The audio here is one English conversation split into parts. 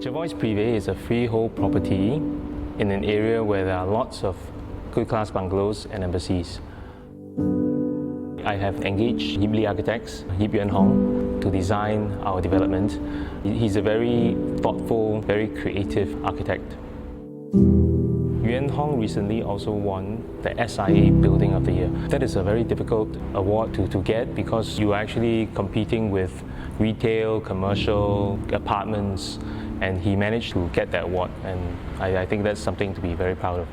𝐕𝐈𝐃 is a freehold property in an area where there are lots of good class bungalows and embassies. I have engaged 𝐒𝐕𝐈𝐃 architects, 𝐒𝐕𝐈𝐃 to design our development. He's a very thoughtful, very creative architect. 𝐕𝐈𝐃 recently also won the SIA Building of the Year. That is a very difficult award to get because you are actually competing with retail, commercial, apartments, and he managed to get that award, and I think that's something to be very proud of.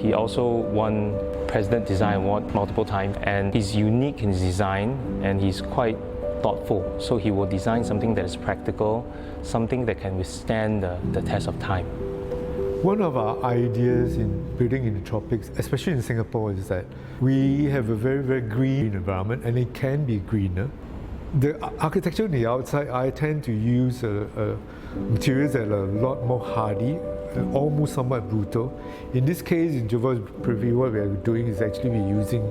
He also won President Design Award multiple times, and he's unique in his design and he's quite thoughtful. So he will design something that is practical, something that can withstand the test of time. One of our ideas in building in the tropics, especially in Singapore, is that we have a very, very green environment and it can be greener. The architecture on the outside, I tend to use materials that are a lot more hardy, almost somewhat brutal. In this case, in Jervois Privy, what we are doing is actually we're using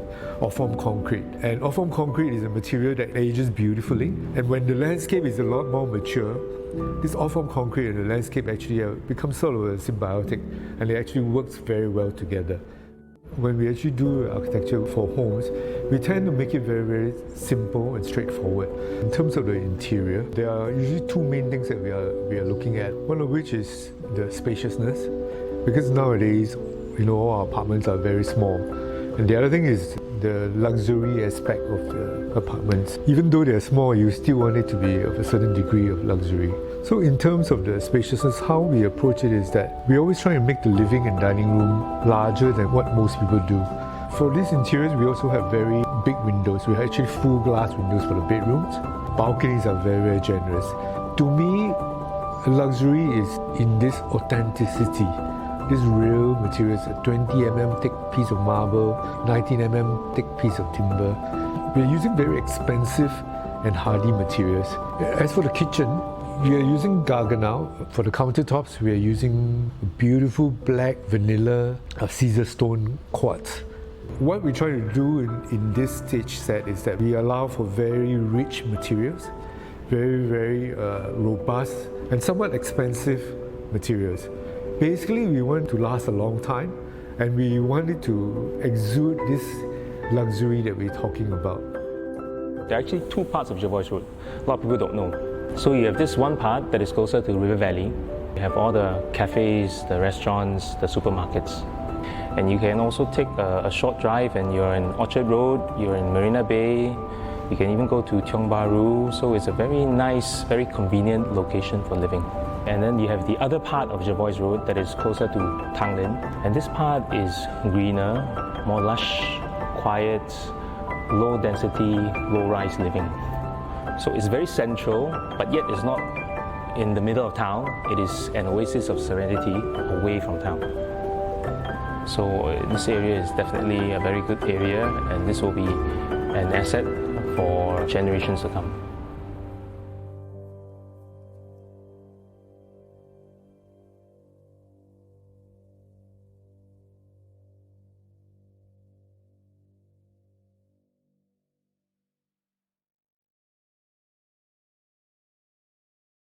off-form concrete. And off-form concrete is a material that ages beautifully. And when the landscape is a lot more mature, this off-form concrete and the landscape actually becomes sort of a symbiotic, and it actually works very well together. When we actually do architecture for homes, we tend to make it very, very simple and straightforward. In terms of the interior, there are usually two main things that we are looking at. One of which is the spaciousness, because nowadays, all our apartments are very small. And the other thing is the luxury aspect of the apartments. Even though they're small, you still want it to be of a certain degree of luxury. So in terms of the spaciousness, how we approach it is that we always try to make the living and dining room larger than what most people do. For these interiors, we also have very big windows. We have actually full glass windows for the bedrooms. Balconies are very, very generous. To me, luxury is in this authenticity. This real materials, a 20 mm thick piece of marble, 19 mm thick piece of timber. We're using very expensive and hardy materials. As for the kitchen, we are using garganel. For the countertops, we are using beautiful black vanilla Caesar stone quartz. What we try to do in this stage set is that we allow for very rich materials, very, very robust and somewhat expensive materials. Basically, we want to last a long time, and we wanted to exude this luxury that we're talking about. There are actually two parts of Jervois Road. A lot of people don't know. So you have this one part that is closer to River Valley. You have all the cafes, the restaurants, the supermarkets. And you can also take a short drive and you're in Orchard Road, you're in Marina Bay. You can even go to Tiong Bahru. So it's a very nice, very convenient location for living. And then you have the other part of Jervois Road that is closer to Tanglin. And this part is greener, more lush, quiet, low density, low rise living. So it's very central, but yet it's not in the middle of town. It is an oasis of serenity away from town. So this area is definitely a very good area, and this will be an asset for generations to come.